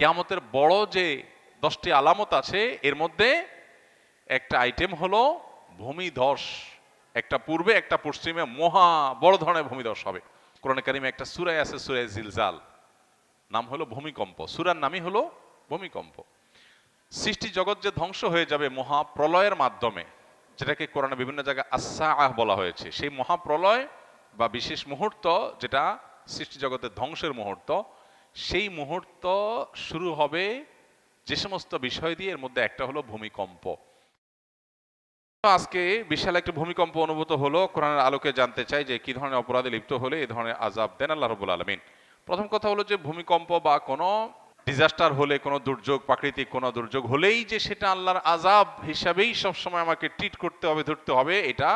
কিয়ামতের বড় যে 10টি আলামত আছে এর মধ্যে একটা আইটেম হলো ভূমিধস। একটা পূর্বে একটা পশ্চিমে মহা বড় ধরনের ভূমিধস হবে। কোরআনে কারিমে একটা সূরা আছে, সূরা জিলজাল, নাম হলো ভূমিকম্প। সূরার নামই হলো ভূমিকম্প। সৃষ্টি জগৎ যে ধ্বংস হয়ে যাবে মহাপ্রলয়ের মাধ্যমে, যেটাকে কোরআনে বিভিন্ন জায়গায় আস-সাআহ বলা হয়েছে, সেই মহাপ্রলয় বা বিশেষ মুহূর্ত যেটা সৃষ্টি জগতের ধ্বংসের মুহূর্ত, সেই মুহূর্ত শুরু হবে যে সমস্ত বিষয় দিয়ে, এর মধ্যে একটা হলো ভূমিকম্প। আজকে বিশাল একটা ভূমিকম্প অনুভূত হলো। কোরআনের আলোকে জানতে চাই যে কি ধরনের অপরাধে লিপ্ত হলে এই ধরনের আযাব দেন আল্লাহ রাব্বুল আলামিন। প্রথম কথা হলো যে ভূমিকম্প বা কোনো ডিজাস্টার হলে, কোনো দুর্যোগ, প্রাকৃতিক কোনো দুর্যোগ হলেই যে সেটা আল্লাহর আযাব হিসাবেই সবসময় আমাকে ট্রিট করতে হবে, ধরতে হবে, এটা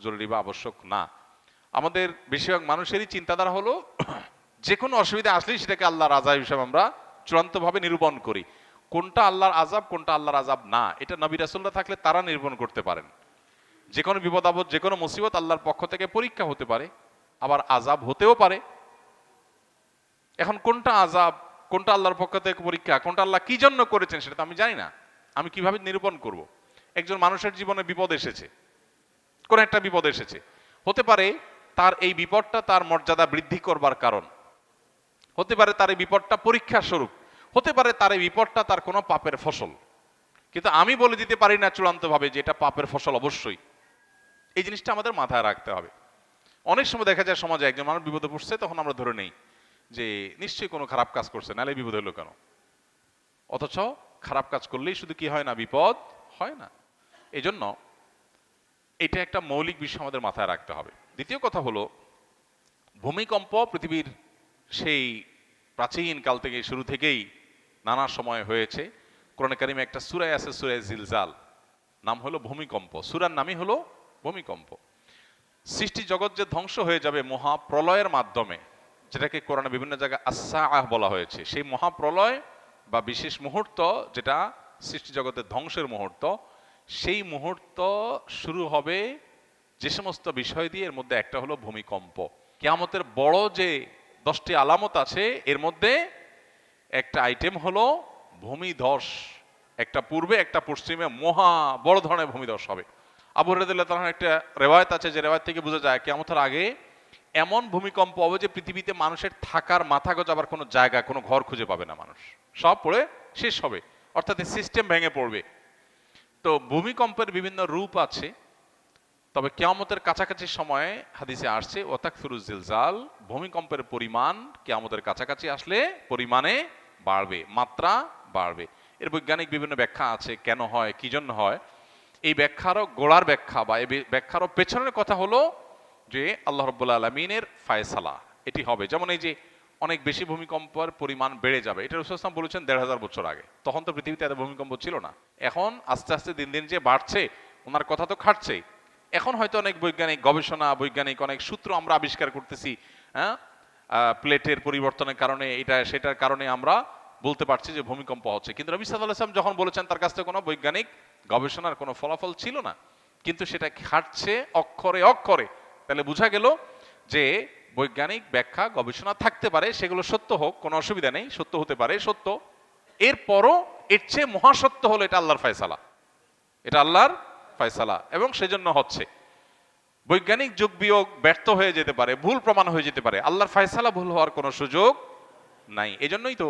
জরুরি বা আবশ্যক না। আমাদের বেশিরভাগ মানুষেরই চিন্তাধারা হলো যে কোনো অসুবিধা আসলেই সেটাকে আল্লাহর আযাব হিসাবে আমরা চূড়ান্তভাবে নিরূপণ করি। কোনটা আল্লাহর আযাব, কোনটা আল্লাহর আযাব না, এটা নবী রাসূলরা থাকলে তারা নিরূপণ করতে পারেন। যে কোনো বিপদ আপদ, যে কোনো মুসিবত আল্লাহর পক্ষ থেকে পরীক্ষা হতে পারে, আবার আযাব হতেও পারে। এখন কোনটা আযাব, কোনটা আল্লাহর পক্ষ থেকে পরীক্ষা, কোনটা আল্লাহ কি জন্য করেছেন সেটা তো আমি জানি না। আমি কিভাবে নিরূপণ করব? একজন মানুষের জীবনে বিপদ এসেছে, কোন একটা বিপদ এসেছে, হতে পারে তার এই বিপদটা তার মর্যাদা বৃদ্ধি করবার কারণ, হতে পারে তার এই বিপদটা পরীক্ষা স্বরূপ, হতে পারে তার এই বিপদটা তার কোনো পাপের ফসল। কিন্তু আমি বলে দিতে পারি না চূড়ান্তভাবে যে এটা পাপের ফসল অবশ্যই। এই জিনিসটা আমাদের মাথায় রাখতে হবে। অনেক সময় দেখা যায় সমাজে একজন মানুষ বিপদে পড়ছে, তখন আমরা ধরে নেই যে নিশ্চয়ই কোনো খারাপ কাজ করছে, নাহলে বিপদ হলো কেন। অথচ খারাপ কাজ করলেই শুধু কি হয় না, বিপদ হয় না। এই জন্য এটা একটা মৌলিক বিষয় আমাদের মাথায় রাখতে হবে। দ্বিতীয় কথা হলো, ভূমিকম্প পৃথিবীর সেই প্রাচীন কাল থেকে, শুরু থেকেই নানা সময় হয়েছে। কোরআনে কারিমে একটা সূরা আছে, সূরা জিলজাল, নাম হলো ভূমিকম্প। সূরার নামই হলো ভূমিকম্প। সৃষ্টি জগৎ যে ধ্বংস হয়ে যাবে মহাপ্রলয়ের মাধ্যমে, যেটাকে কোরআনে বিভিন্ন জায়গায় আস-সাআহ বলা হয়েছে, সেই মহাপ্রলয় বা বিশেষ মুহূর্ত যেটা সৃষ্টি জগতের ধ্বংসের মুহূর্ত, সেই মুহূর্ত শুরু হবে যে সমস্ত বিষয় দিয়ে, এর মধ্যে একটা হলো ভূমিকম্প। কিয়ামতের বড় যে 10টি আলামত আছে এর মধ্যে একটা আইটেম হলো ভূমিধস। একটা পূর্বে একটা পশ্চিমে মহা বড় ধরনের ভূমিধস হবে। আবু হুরায়রা রাদিয়াল্লাহু তাআলার একটা রিওয়ায়াত আছে, যে রিওয়ায়াত থেকে বোঝা যায় কিয়ামতের আগে এমন ভূমিকম্প হবে যে পৃথিবীতে মানুষের থাকার মাথা গোঁজাবার কোনো জায়গা, কোনো ঘর খুঁজে পাবে না মানুষ, সব পড়ে শেষ হবে, অর্থাৎ সিস্টেম ভেঙে পড়বে। তো ভূমিকম্পের বিভিন্ন রূপ আছে, তবে কিয়ামতের কাছাকাছি সময়ে হাদিসে আসছে ওয়াতাকসুরুজ জিলজাল, ভূমিকম্পের পরিমাণ কিয়ামতের কাছাকাছি আসলে পরিমাণে বাড়বে, মাত্রা বাড়বে। এর বৈজ্ঞানিক বিভিন্ন ব্যাখ্যা আছে, কেন হয়, কি জন্য হয়। এই ব্যাখ্যারও গোড়ার ব্যাখ্যা বা এই ব্যাখ্যারও পেছনের কথা হলো যে আল্লাহ রাব্বুল আলামিনের ফায়সালা এটি হবে। যেমন এই যে অনেক বেশি ভূমিকম্পের পরিমাণ বেড়ে যাবে, এটা রাসূল সাল্লাল্লাহু আলাইহি ওয়াসাল্লাম বলেছেন ১৫০০ বছর আগে। তখন তো পৃথিবীতে এত ভূমিকম্প ছিল না। এখন আস্তে আস্তে দিন দিন যে বাড়ছে, ওনার কথা তো খাটছেই। এখন হয়তো অনেক বৈজ্ঞানিক গবেষণা, বৈজ্ঞানিক অনেক সূত্র আমরা আবিষ্কার করতেছি। হ্যাঁ, প্লেটের পরিবর্তনের কারণে, এটা সেটার কারণে আমরা বলতে পারছি যে ভূমিকম্প হচ্ছে। কিন্তু নবী সাল্লাল্লাহু আলাইহি ওয়াসাল্লাম যখন বলেছেন, তার কাছে কোনো বৈজ্ঞানিক গবেষণার কোনো ফলাফল ছিল না, কিন্তু সেটা খাটছে অক্ষরে অক্ষরে। তাহলে বোঝা গেল যে বৈজ্ঞানিক ব্যাখ্যা, গবেষণা থাকতে পারে, সেগুলো সত্য হোক, কোনো অসুবিধা নেই, সত্য হতে পারে, সত্য। এরপরও এর চেয়ে মহাসত্য হলো এটা আল্লাহর ফয়সালা, এটা আল্লাহর ফয়সালা, এবং সেজন্য হচ্ছে। বৈজ্ঞানিক যোগ বিয়োগ ব্যর্থ হয়ে যেতে পারে, ভুল প্রমাণ হয়ে যেতে পারে, আল্লাহর ফয়সালা ভুল হওয়ার কোনো সুযোগ নাই। এজন্যই তো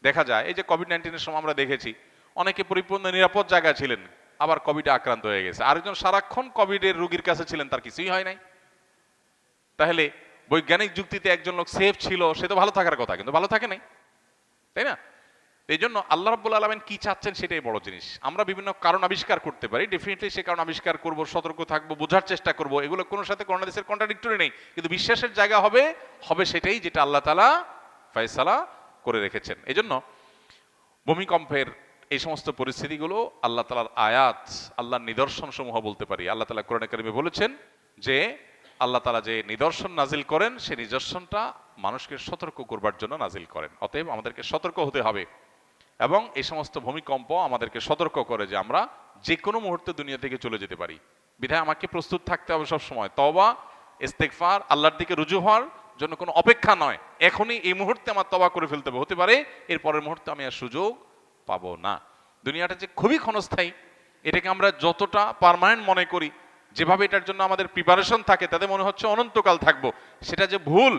দেখা যায় এই যে কোভিড-19 সময় আমরা দেখেছি অনেকে পরিপূর্ণ নিরাপদ জায়গায় ছিলেন, আবার কোভিডে আক্রান্ত হয়ে গেছে। আরেকজন সারাক্ষণ কোভিডের রোগীর কাছে ছিলেন, তার কিছুই হয় নাই। তাহলে বৈজ্ঞানিক যুক্তিতে একজন লোক সেফ ছিল, সে তো ভালো থাকার কথা, কিন্তু ভালো থাকে নাই, তাই না? এই জন্য আল্লাহ রাব্বুল আলামিন কি চাচ্ছেন সেটাই বড় জিনিস। আমরা বিভিন্ন কারণ আবিষ্কার করতে পারি, ডেফিনেটলি সে কারণ আবিষ্কার করব, সতর্ক থাকবো, বোঝার চেষ্টা করব, এগুলো কোনো সাথে কোনো হাদিসের কন্ট্রাডিক্টরি নেই। কিন্তু বিশ্বাসের জায়গা হবে সেটাই যেটা আল্লাহ তাআলা ফয়সালা করে রেখেছেন। এই জন্য ভূমিকম্পের এই সমস্ত পরিস্থিতিগুলো আল্লাহ তাআলার আয়াত, আল্লাহর নিদর্শন সমূহ বলতে পারি। আল্লাহ তাআলা কোরআনে কারিমে বলেছেন যে আল্লাহ তাআলা যে নিদর্শন নাজিল করেন, সেই নিদর্শনটা মানুষকে সতর্ক করবার জন্য নাজিল করেন। অতএব আমাদেরকে সতর্ক হতে হবে, এবং এই সমস্ত ভূমিকম্প আমাদেরকে সতর্ক করে যে আমরা যে কোনো মুহূর্তে দুনিয়া থেকে চলে যেতে পারি। বিধায় আমাকে প্রস্তুত থাকতে হবে সব সময়, তওবা, ইস্তেগফার, আল্লাহর দিকে রুজু হওয়ার জন্য কোনো অপেক্ষা নয়, এখনই এই মুহূর্তে আমার তওবা করে ফেলতে হবে, হতে পারে এর পরের মুহূর্তে আমি আর সুযোগ পাবো না। দুনিয়াটা যে খুবই ক্ষণস্থায়ী, এটাকে আমরা যতটা পার্মানেন্ট মনে করি, যেভাবে এটার জন্য আমাদের প্রিপারেশন থাকে তাতে মনে হচ্ছে অনন্তকাল থাকবো, সেটা যে ভুল,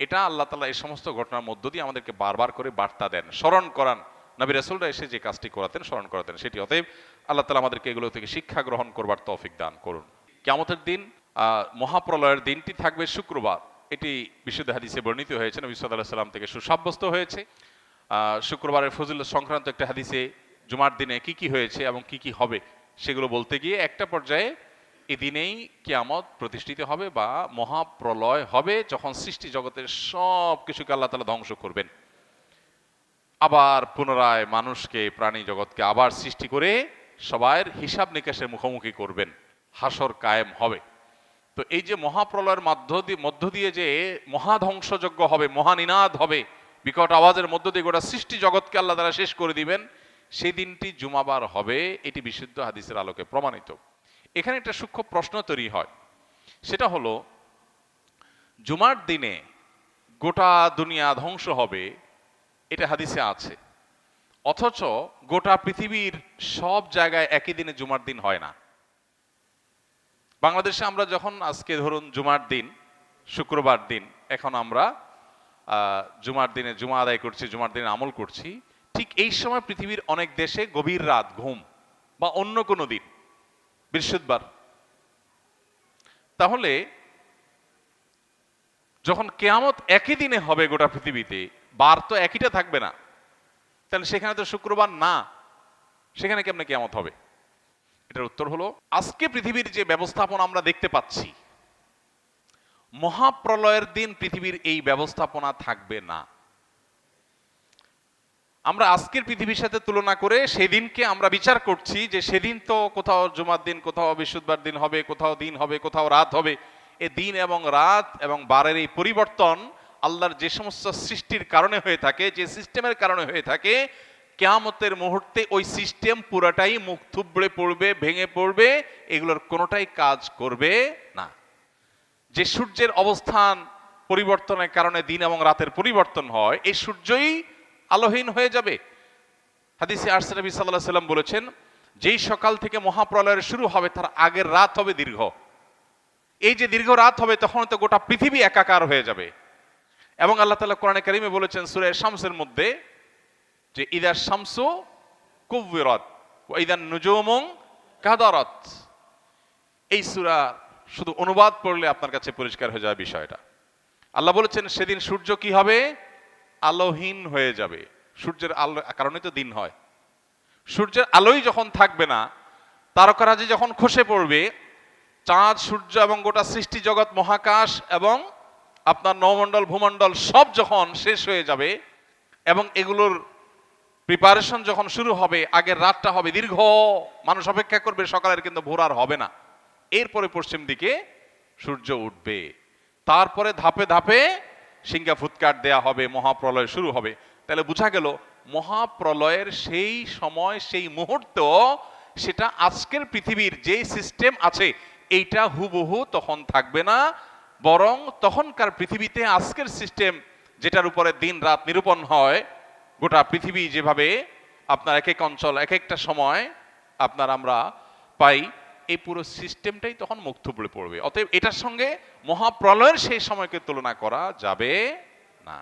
এটা আল্লাহ তাআলা এই সমস্ত ঘটনার মধ্য দিয়ে আমাদেরকে বারবার করে বার্তা দেন, স্মরণ করান। নবী রাসূলরা এসে যে কাজটি করাতেন, স্মরণ করাতেন সেটি। অতএব আল্লাহ তাআলা আমাদেরকে এগুলো থেকে শিক্ষা গ্রহণ করবার তৌফিক দান করুন। কিয়ামতের দিন, মহাপ্রলয়ের দিনটি থাকবে শুক্রবার, এটি বিশুদ্ধ হাদিসে বর্ণিত হয়েছে, নবী সাল্লাল্লাহু আলাইহি সাল্লাম থেকে সুসাব্যস্ত হয়েছে। শুক্রবারের ফজিলত সংক্রান্ত একটা হাদিসে জুমার দিনে কি কি হয়েছে এবং কি কি হবে সেগুলো বলতে গিয়ে একটা পর্যায়ে এই দিনেই কিয়ামত প্রতিষ্ঠিত হবে বা মহাপ্রলয় হবে, যখন সৃষ্টি জগতের সব কিছুকে আল্লাহ তাআলা ধ্বংস করবেন, আবার পুনরায় মানুষকে, প্রাণী জগৎকে আবার সৃষ্টি করে সবার হিসাব নিকাশের মুখোমুখি করবেন, হাসর কায়েম হবে। তো এই যে মহাপ্রলয়ের মধ্য দিয়ে যে মহাধ্বংসযজ্ঞ হবে, মহানিনাদ হবে, বিকট আওয়াজের মধ্য দিয়ে গোটা সৃষ্টি জগৎকে আল্লাহ তাআলা শেষ করে দিবেন, সেই দিনটি জুমাবার হবে, এটি বিশুদ্ধ হাদিসের আলোকে প্রমাণিত। এখানে একটা সূক্ষ্ম প্রশ্ন তৈরি হয়, সেটা হলো জুমার দিনে গোটা দুনিয়া ধ্বংস হবে, এটা হাদিসে আছে, অথচ গোটা পৃথিবীর সব জায়গায় একই দিনে জুমার দিন হয় না। বাংলাদেশে আমরা যখন আজকে ধরুন জুমার দিন, শুক্রবার দিন, এখন আমরা জুমার দিনে জুমা আদায় করছি, জুমার দিনে আমল করছি, ঠিক এই সময় পৃথিবীর অনেক দেশে গভীর রাত, ঘুম, বা অন্য কোনো দিন, বৃহস্পতিবার। তাহলে যখন কিয়ামত একই দিনে হবে গোটা পৃথিবীতে, বার তো একইটা থাকবে না, তাহলে সেখানে তো শুক্রবার না, সেখানে কেমনে কিয়ামত হবে? এটার উত্তর হলো, আজকে পৃথিবীর যে ব্যবস্থাপনা আমরা দেখতে পাচ্ছি, মহাপ্রলয়ের দিন পৃথিবীর এই ব্যবস্থাপনা থাকবে না। আমরা আজকের পৃথিবীর সাথে তুলনা করে সেদিনকে আমরা বিচার করছি যে সেদিন তো কোথাও জুমার দিন, কোথাও বৃহস্পতিবার দিন হবে, কোথাও দিন হবে, কোথাও রাত হবে। এই দিন এবং রাত এবং বারের এই পরিবর্তন আল্লাহর যে সমস্ত সৃষ্টির কারণে হয়ে থাকে, যে সিস্টেমের কারণে হয়ে থাকে, কিয়ামতের মুহূর্তে ওই সিস্টেম পুরাটাই মুখ থুবড়ে পড়বে, ভেঙে পড়বে, এগুলোর কোনোটাই কাজ করবে না। যে সূর্যের অবস্থান পরিবর্তনের কারণে দিন এবং রাতের পরিবর্তন হয়, এই সূর্যই আলোহীন হয়ে যাবে। হাদিসে আসছে, নবী সাল্লাল্লাহু আলাইহি ওয়াসাল্লাম বলেছেন, যেই সকাল থেকে মহাপ্রলয়ের শুরু হবে তার আগের রাত হবে দীর্ঘ। এই যে দীর্ঘ রাত হবে, তখন তো গোটা পৃথিবী একাকার হয়ে যাবে। এবং আল্লাহ তাআলা কোরআনে কারিমে বলেছেন সূরা শামসের মধ্যে যে ইদা শামসু কুব্বিরাত ওয়া ইদান নুজুমু কাদারাত। এই সূরা শুধু অনুবাদ পড়লে আপনার কাছে পরিষ্কার হয়ে যাবে বিষয়টা। আল্লাহ বলেছেন সেদিন সূর্য কি হবে? আলোহীন হয়ে যাবে। সূর্যের আলো কারণে তো দিন হয়। সূর্যের আলোই যখন থাকবে না, তারকারাজি যখন খসে পড়বে, চাঁদ, সূর্য এবং গোটা সৃষ্টি জগৎ, মহাকাশ এবং আপনার নবমণ্ডল, ভূমণ্ডল সব যখন শেষ হয়ে যাবে এবং এগুলোর প্রিপারেশন যখন শুরু হবে, আগের রাতটা হবে দীর্ঘ, মানুষ অপেক্ষা করবে সকালের, কিন্তু ভোর আর হবে না। এরপরে পশ্চিম দিকে সূর্য উঠবে, তারপরে ধাপে ধাপে সিংহা ফুৎকার দেয়া হবে, মহাপ্রলয় শুরু হবে। তাহলে বোঝা গেল মহাপ্রলয়ের সেই সময়, সেই মুহূর্ত, সেটা আজকের পৃথিবীর যে সিস্টেম আছে এইটা হুবহু তখন থাকবে না, বরং তখনকার পৃথিবীতে আজকের সিস্টেম যেটার উপরে দিন রাত নিরূপণ হয়, গোটা পৃথিবী যেভাবে আপনার এক এক অঞ্চল এক একটা সময় আপনার আমরা পাই, এই পুরো সিস্টেমটাই তখন মুখ থুবড়ে পড়বে। অতএব এটার সঙ্গে মহাপ্রলয়ের সেই সময়কে তুলনা করা যাবে না।